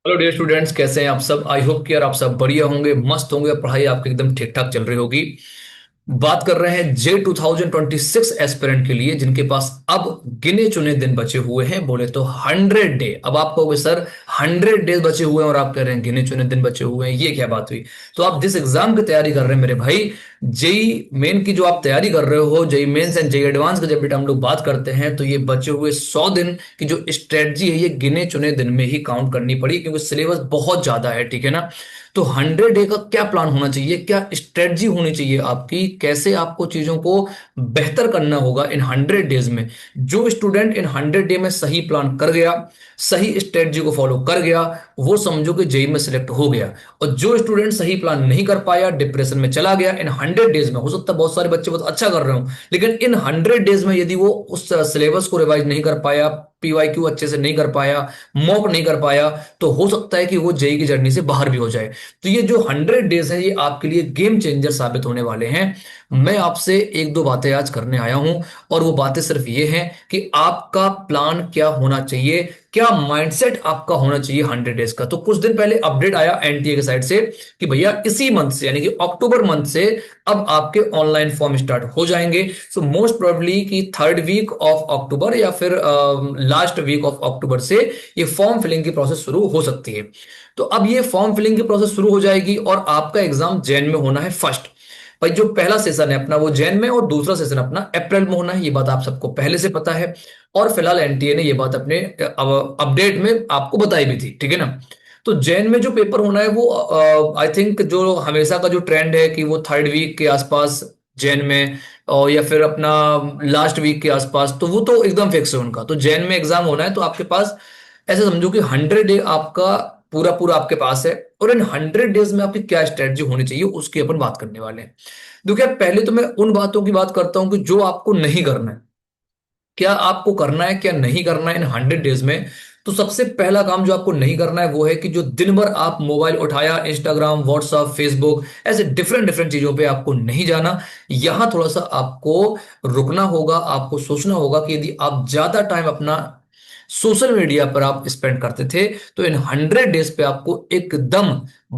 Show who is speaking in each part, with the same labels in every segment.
Speaker 1: Hello dear students, कैसे हैं आप सब। आई होप कि यार आप सब बढ़िया होंगे, मस्त होंगे, पढ़ाई आपकी एकदम ठीक ठाक चल रही होगी। बात कर रहे हैं जे 2026 एस्पिरेंट के लिए, जिनके पास अब गिने चुने दिन बचे हुए हैं। बोले तो 100 डे। अब आप कहोगे सर 100 डेज बचे हुए हैं और आप कह रहे हैं गिने चुने दिन बचे हुए हैं, ये क्या बात हुई। तो आप जिस एग्जाम की तैयारी कर रहे हैं मेरे भाई, जेई मेन की जो आप तैयारी कर रहे हो, JEE Mains and JEE Advanced की जब बेटा हम लोग बात करते हैं, तो ये बचे हुए 100 दिन की जो स्ट्रेटजी है ये गिने चुने दिन में ही काउंट करनी पड़ी, क्योंकि सिलेबस बहुत ज्यादा है, ठीक है ना। तो 100 डे का क्या प्लान होना चाहिए, क्या स्ट्रेटजी होनी चाहिए आपकी, कैसे आपको चीजों को बेहतर करना होगा इन 100 डेज में। जो स्टूडेंट इन 100 डे में सही प्लान कर गया, सही स्ट्रेटजी को फॉलो कर गया, वो समझो कि जेई में सिलेक्ट हो गया। और जो स्टूडेंट सही प्लान नहीं कर पाया, डिप्रेशन में चला गया, इन 100 डेज में हो सकता है बहुत सारे बच्चे बहुत अच्छा कर रहे हो, लेकिन इन 100 डेज में यदि वो उस सिलेबस को रिवाइज नहीं कर पाया, पीवाईक्यू अच्छे से नहीं कर पाया, मॉक नहीं कर पाया, तो हो सकता है कि वो जेई की जर्नी से बाहर भी हो जाए। तो ये जो 100 डेज है ये आपके लिए गेम चेंजर साबित होने वाले हैं। मैं आपसे एक दो बातें आज करने आया हूं, और वो बातें सिर्फ ये हैं कि आपका प्लान क्या होना चाहिए, क्या माइंडसेट आपका होना चाहिए 100 डेज का। तो कुछ दिन पहले अपडेट आया एनटीए की साइड से कि भैया इसी मंथ से, यानी कि अक्टूबर मंथ से अब आपके ऑनलाइन फॉर्म स्टार्ट हो जाएंगे। सो मोस्ट प्रोबेबली कि थर्ड वीक ऑफ अक्टूबर या फिर लास्ट वीक ऑफ अक्टूबर से ये फॉर्म फिलिंग की प्रोसेस शुरू हो सकती है। तो अब ये फॉर्म फिलिंग की प्रोसेस शुरू हो जाएगी और आपका एग्जाम जैन में होना है फर्स्ट। भाई जो पहला सेशन है अपना वो जैन में, और दूसरा सेशन अपना अप्रैल में होना है, ये बात आप सबको पहले से पता है। और फिलहाल एनटीए ने ये बात अपने अपडेट में आपको बताई भी थी, ठीक है ना। तो जैन में जो पेपर होना है वो आई थिंक जो हमेशा का जो ट्रेंड है कि वो थर्ड वीक के आसपास जैन में, और या फिर अपना लास्ट वीक के आसपास, तो वो तो एकदम फिक्स है उनका। तो जैन में एग्जाम होना है, तो आपके पास ऐसे समझो कि 100 डे आपका पूरा पूरा आपके पास है। और इन 100 डेज में आपकी क्या स्ट्रेटजी होनी चाहिए उसकी अपन बात करने वाले हैं। देखिए पहले तो मैं उन बातों की बात करता हूं कि जो आपको नहीं करना है, क्या आपको करना है क्या नहीं करना है इन 100 डेज में। तो सबसे पहला काम जो आपको नहीं करना है वो है कि जो दिन भर आप मोबाइल उठाया, इंस्टाग्राम, व्हाट्सएप, फेसबुक, ऐसे डिफरेंट डिफरेंट चीजों पे आपको नहीं जाना। यहां थोड़ा सा आपको रुकना होगा, आपको सोचना होगा कि यदि आप ज्यादा टाइम अपना सोशल मीडिया पर आप स्पेंड करते थे, तो इन 100 डेज पे आपको एकदम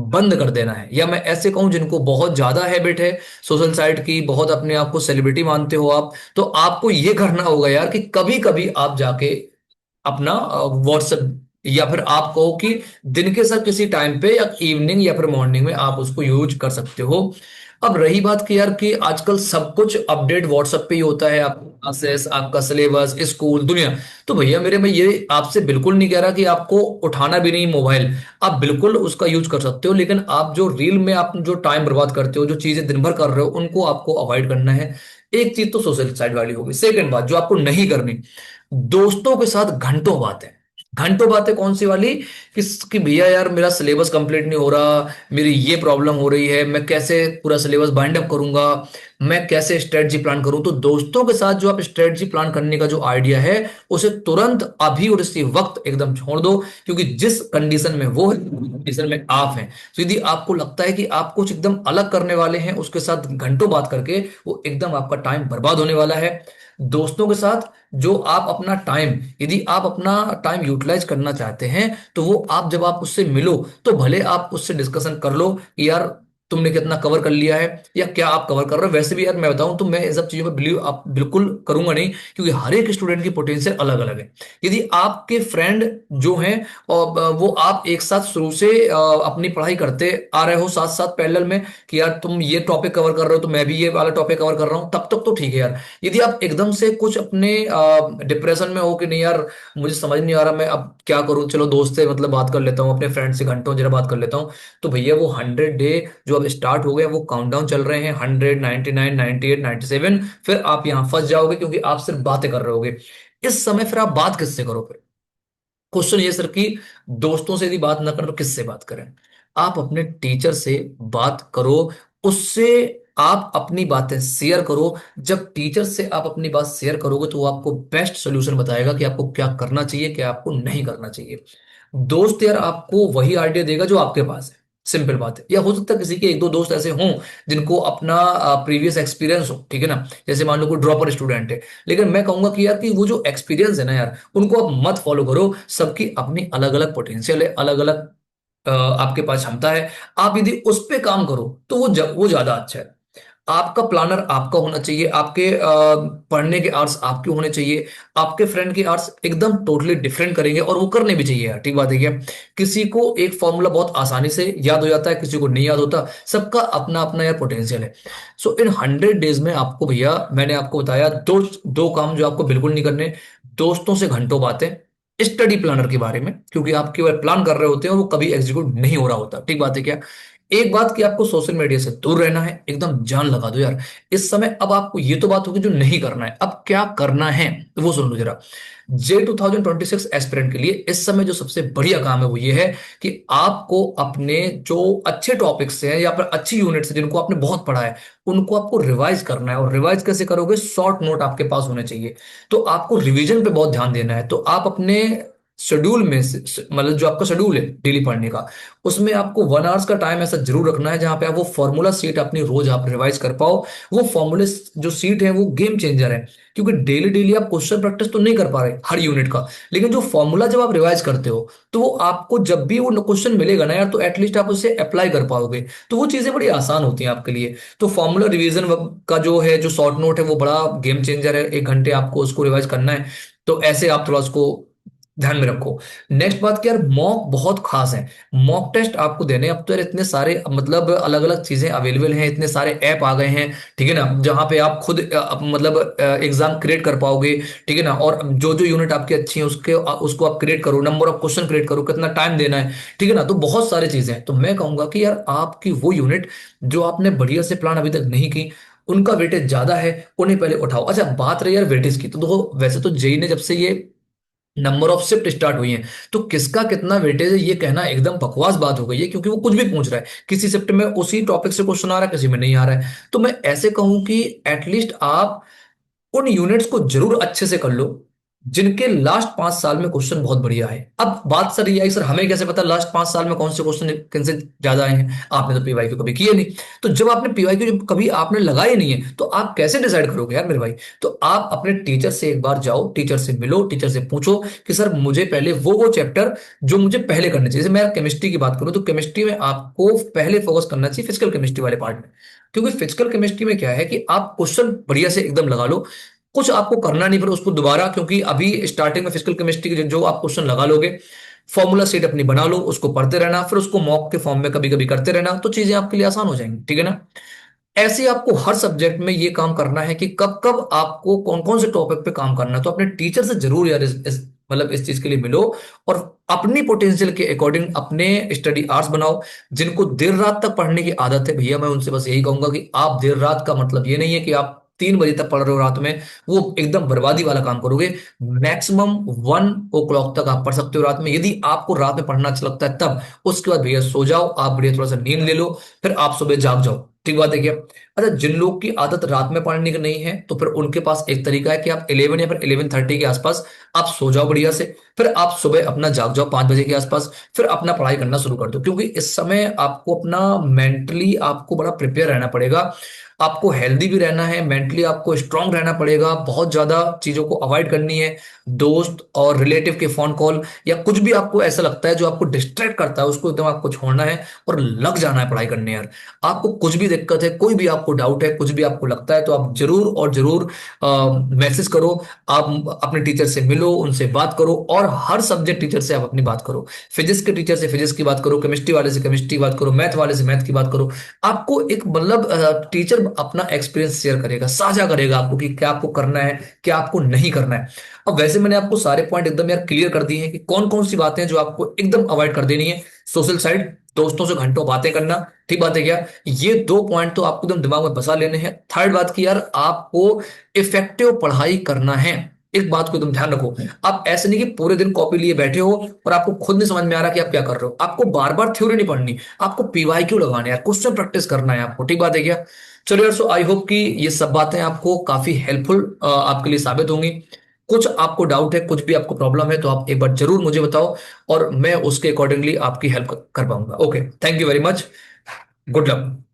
Speaker 1: बंद कर देना है। या मैं ऐसे कहूं जिनको बहुत ज्यादा हैबिट है सोशल साइट की, बहुत अपने आप को सेलिब्रिटी मानते हो आप, तो आपको ये करना होगा यार कि कभी कभी आप जाके अपना व्हाट्सएप, या फिर आप कहो कि दिन के सब किसी टाइम पे या इवनिंग या फिर मॉर्निंग में आप उसको यूज कर सकते हो। अब रही बात कि यार कि आजकल सब कुछ अपडेट व्हाट्सएप पे ही होता है, आपका क्लासेस, आपका सिलेबस, स्कूल, दुनिया। तो भैया मेरे, मैं ये आपसे बिल्कुल नहीं कह रहा कि आपको उठाना भी नहीं मोबाइल, आप बिल्कुल उसका यूज कर सकते हो, लेकिन आप जो रील में आप जो टाइम बर्बाद करते हो, जो चीजें दिन भर कर रहे हो, उनको आपको अवॉइड करना है। एक चीज तो सोशल साइड वाली होगी। सेकंड बात जो आपको नहीं करनी, दोस्तों के साथ घंटों बातें। घंटों बातें कौन सी वाली, कि भैया यार मेरा सिलेबस कंप्लीट नहीं हो रहा, मेरी ये प्रॉब्लम हो रही है, मैं कैसे पूरा सिलेबस बाइंड अप करूंगा, मैं कैसे स्ट्रेटजी प्लान करूं। तो दोस्तों के साथ जो आप स्ट्रेटजी प्लान करने का जो आइडिया है, उसे तुरंत अभी और इसी वक्त एकदम छोड़ दो, क्योंकि जिस कंडीशन में वो है कंडीशन में आप हैं। तो यदि आपको लगता है कि आप कुछ एकदम अलग करने वाले हैं उसके साथ घंटों बात करके, वो एकदम आपका टाइम बर्बाद होने वाला है। दोस्तों के साथ जो आप अपना टाइम, यदि आप अपना टाइम यूटिलाइज करना चाहते हैं, तो वो आप जब आप उससे मिलो तो भले आप उससे डिस्कशन कर लो कि यार तुमने कितना कवर कर लिया है या क्या आप कवर कर रहे हो। वैसे भी यार मैं बताऊं तो मैं इन सब चीजों पे बिलीव आप बिल्कुल करूंगा नहीं, क्योंकि हर एक स्टूडेंट की पोटेंशियल अलग अलग है। यदि आपके फ्रेंड जो हैं और वो आप एक साथ शुरू से अपनी पढ़ाई करते आ रहे हो साथ साथ पैरेलल में, कि यार तुम ये टॉपिक कवर कर रहे हो तो मैं भी ये वाला टॉपिक कवर कर रहा हूं, तब तक तो ठीक है यार। यदि आप एकदम से कुछ अपने डिप्रेशन में हो कि नहीं यार मुझे समझ नहीं आ रहा मैं अब क्या करूं, चलो दोस्त से मतलब बात कर लेता हूं, अपने फ्रेंड से घंटों जरा बात कर लेता हूं, तो भैया वो 100 डे जो अब स्टार्ट हो गए वो काउंटडाउन चल रहे हैं, 100, 99, 98, 97, फिर आप यहां फंस जाओगे क्योंकि आप सिर्फ बातें कर रहे होगे। इस समय फिर आप बात किससे करो फिर। क्वेश्चन ये सर कि दोस्तों से यदि बात ना करें तो किससे बात करें। आप अपने टीचर से बात करो, उससे आप अपनी बातें शेयर करो। जब टीचर से आप अपनी बात शेयर करोगे तो वो आपको बेस्ट सोल्यूशन बताएगा कि आपको क्या करना चाहिए क्या आपको नहीं करना चाहिए। दोस्त यार आपको वही आइडिया देगा जो आपके पास है, सिंपल बात है। या हो सकता है किसी के एक दो दोस्त ऐसे हों जिनको अपना प्रीवियस एक्सपीरियंस हो, ठीक है ना। जैसे मान लो कोई ड्रॉपर स्टूडेंट है, लेकिन मैं कहूंगा कि यार कि वो जो एक्सपीरियंस है ना यार, उनको आप मत फॉलो करो। सबकी अपनी अलग अलग पोटेंशियल है, अलग अलग आपके पास क्षमता है, आप यदि उस पे काम करो तो वो ज्यादा अच्छा है। आपका प्लानर आपका होना चाहिए, आपके पढ़ने के आवर्स आपके होने चाहिए। आपके फ्रेंड के आवर्स एकदम टोटली डिफरेंट करेंगे, और वो करने भी चाहिए यार, ठीक बात है क्या। किसी को एक फॉर्मूला बहुत आसानी से याद हो जाता है, किसी को नहीं याद होता, सबका अपना अपना यार पोटेंशियल है। सो इन 100 डेज में आपको भैया, मैंने आपको बताया दो दो काम जो आपको बिल्कुल नहीं करने। दोस्तों से घंटों बातें, स्टडी प्लानर के बारे में, क्योंकि आप केवल प्लान कर रहे होते हैं और वो कभी एग्जीक्यूट नहीं हो रहा होता, ठीक बात है क्या। एक बात कि आपको सोशल मीडिया से दूर रहना है, एकदम जान लगा दो यार इस समय। अब आपको ये तो बात होगी जो नहीं करना है, अब क्या करना है तो वो सुन लो जरा। J 2026 एस्पिरेंट के लिए इस समय जो सबसे बढ़िया काम है वो ये है कि आपको अपने जो अच्छे टॉपिक्स हैं या फिर अच्छी यूनिट्स हैं जिनको आपने बहुत पढ़ा है, उनको आपको रिवाइज करना है। और रिवाइज कैसे करोगे, शॉर्ट नोट आपके पास होने चाहिए। तो आपको रिवीजन पे बहुत ध्यान देना है। तो आप अपने शेड्यूल में मतलब जो आपका शेड्यूल है डेली पढ़ने का, उसमें आपको 1 आवर्स का टाइम ऐसा जरूर रखना है जहां पे आप वो फॉर्मूला सीट अपनी रोज आप रिवाइज कर पाओ। वो फॉर्मूले जो सीट है वो गेम चेंजर है, क्योंकि डेली डेली आप क्वेश्चन प्रैक्टिस तो नहीं कर पा रहे हर यूनिट का, लेकिन जो फॉर्मूला जब आप रिवाइज करते हो तो वो आपको जब भी वो क्वेश्चन मिलेगा ना यार, तो एटलीस्ट आप उसे अप्लाई कर पाओगे। तो वो चीजें बड़ी आसान होती हैं आपके लिए। तो फॉर्मूला रिवीजन का जो है, जो शॉर्ट नोट है, वो बड़ा गेम चेंजर है। 1 घंटे आपको उसको रिवाइज करना है। तो ऐसे आप थोड़ा उसको ध्यान में रखो। नेक्स्ट बात कि यार मॉक बहुत खास है। मॉक टेस्ट आपको देने, अब तो यार इतने सारे मतलब अलग अलग चीजें अवेलेबल हैं, इतने सारे ऐप आ गए हैं, ठीक है ना, जहां पे आप खुद मतलब एग्जाम क्रिएट कर पाओगे, ठीक है ना। और जो जो यूनिट आपकी अच्छी है उसके उसको आप क्रिएट करो, नंबर ऑफ क्वेश्चन क्रिएट करो, कितना टाइम देना है, ठीक है ना। तो बहुत सारी चीजें हैं। तो मैं कहूंगा कि यार आपकी वो यूनिट जो आपने बढ़िया से प्लान अभी तक नहीं की, उनका वेटेज ज्यादा है, उन्हें पहले उठाओ। अच्छा बात रही यार वेटेज की, तो देखो वैसे तो जेई ने जब से ये नंबर ऑफ शिफ्ट स्टार्ट हुई है, तो किसका कितना वेटेज है ये कहना एकदम बकवास बात हो गई है, क्योंकि वो कुछ भी पूछ रहा है। किसी शिफ्ट में उसी टॉपिक से क्वेश्चन आ रहा है, किसी में नहीं आ रहा है। तो मैं ऐसे कहूं कि एटलीस्ट आप उन यूनिट्स को जरूर अच्छे से कर लो जिनके लास्ट 5 साल में क्वेश्चन बहुत बढ़िया है। अब बात सर ये आई, सर हमें कैसे पता लास्ट 5 साल में कौन से क्वेश्चन किनसे ज्यादा आए हैं, आपने तो पीवाईक्यू कभी किए नहीं। तो जब आपने पीवाईक्यू जब कभी आपने लगाए नहीं है, तो आप कैसे डिसाइड करोगे यार मेरे भाई। तो आप अपने टीचर से एक बार जाओ, टीचर से मिलो, टीचर से पूछो कि सर मुझे पहले वो चैप्टर जो मुझे पहले करने चाहिए। जैसे मैं केमिस्ट्री की बात करूं तो केमिस्ट्री में आपको पहले फोकस करना चाहिए फिजिकल केमिस्ट्री वाले पार्ट में, क्योंकि फिजिकल केमिस्ट्री में क्या है कि आप क्वेश्चन बढ़िया से एकदम लगा लो, कुछ आपको करना नहीं फिर उसको दोबारा, क्योंकि अभी स्टार्टिंग में फिजिकल केमिस्ट्री के जो आप क्वेश्चन लगा लोगे, फॉर्मूला सीट अपनी बना लो, उसको पढ़ते रहना, फिर उसको मॉक के फॉर्म में कभी कभी करते रहना, तो चीजें आपके लिए आसान हो जाएंगी, ठीक है ना। ऐसे ही आपको हर सब्जेक्ट में ये काम करना है कि कब कब आपको कौन कौन से टॉपिक पे काम करना है। तो अपने टीचर से जरूर यार मतलब इस चीज के लिए मिलो, और अपनी पोटेंशियल के अकॉर्डिंग अपने स्टडी आवर्स बनाओ। जिनको देर रात तक पढ़ने की आदत है भैया, मैं उनसे बस यही कहूंगा कि आप देर रात का मतलब ये नहीं है कि आप 3 बजे तक पढ़ रहे हो रात में, वो एकदम बर्बादी वाला काम करोगे। मैक्सिमम 1 o'clock तक आप पढ़ सकते हो रात में, यदि आपको रात में पढ़ना अच्छा लगता है तब। उसके बाद भैया सो जाओ, आप बढ़िया थोड़ा सा नींद ले लो, फिर आप सुबह जाग जाओ, ठीक बात है क्या। अच्छा जिन लोग की आदत रात में पढ़ने की नहीं है, तो फिर उनके पास एक तरीका है कि आप 11 या फिर 11:30 के आसपास आप सो जाओ बढ़िया से, फिर आप सुबह अपना जाग जाओ 5 बजे के आसपास, फिर अपना पढ़ाई करना शुरू कर दो। क्योंकि इस समय आपको अपना मेंटली आपको बड़ा प्रिपेयर रहना पड़ेगा, आपको हेल्दी भी रहना है, मेंटली आपको स्ट्रांग रहना पड़ेगा, बहुत ज्यादा चीजों को अवॉइड करनी है। दोस्त और रिलेटिव के फोन कॉल या कुछ भी आपको ऐसा लगता है जो आपको डिस्ट्रैक्ट करता है, उसको एकदम आपको छोड़ना है और लग जाना है पढ़ाई करने यार। आपको कुछ भी दिक्कत है, कोई भी आपको डाउट है, कुछ भी आपको लगता है, तो आप जरूर और जरूर मैसेज करो। आप अपने टीचर से मिलो, उनसे बात करो, और हर सब्जेक्ट टीचर से आप अपनी बात करो। फिजिक्स के टीचर से फिजिक्स की बात करो, केमिस्ट्री वाले से केमिस्ट्री की बात करो, मैथ वाले से मैथ की बात करो। आपको एक मतलब टीचर अपना एक्सपीरियंस शेयर करेगा, साझा करेगा आपको कि क्या आपको करना है, क्या आपको नहीं करना है। अब वैसे मैंने आपको सारे पॉइंट एकदम यार क्लियर कर दिए हैं कि कौन कौन सी बातें हैं जो आपको एकदम अवॉइड कर देनी है। सोशल साइड, दोस्तों से घंटों बातें करना, ठीक बात है क्या। ये 2 पॉइंट तो आपको एकदम दिमाग में बसा लेने हैं। थर्ड बात की यार आपको इफेक्टिव पढ़ाई करना है। एक बात को एकदम ध्यान रखो, आप ऐसे नहीं कि पूरे दिन कॉपी लिए बैठे हो और आपको खुद नहीं समझ में आ रहा कि आप क्या कर रहे हो। आपको बार बार थ्योरी नहीं पढ़नी, आपको पीवाईक्यू लगाने यार, क्वेश्चन प्रैक्टिस करना है आपको, ठीक बात है क्या। चलो यार, सो आई होप कि ये सब बातें आपको काफी हेल्पफुल आपके लिए साबित होंगी। कुछ आपको डाउट है, कुछ भी आपको प्रॉब्लम है, तो आप एक बार जरूर मुझे बताओ, और मैं उसके अकॉर्डिंगली आपकी हेल्प कर पाऊंगा। Okay, thank you very much, good luck.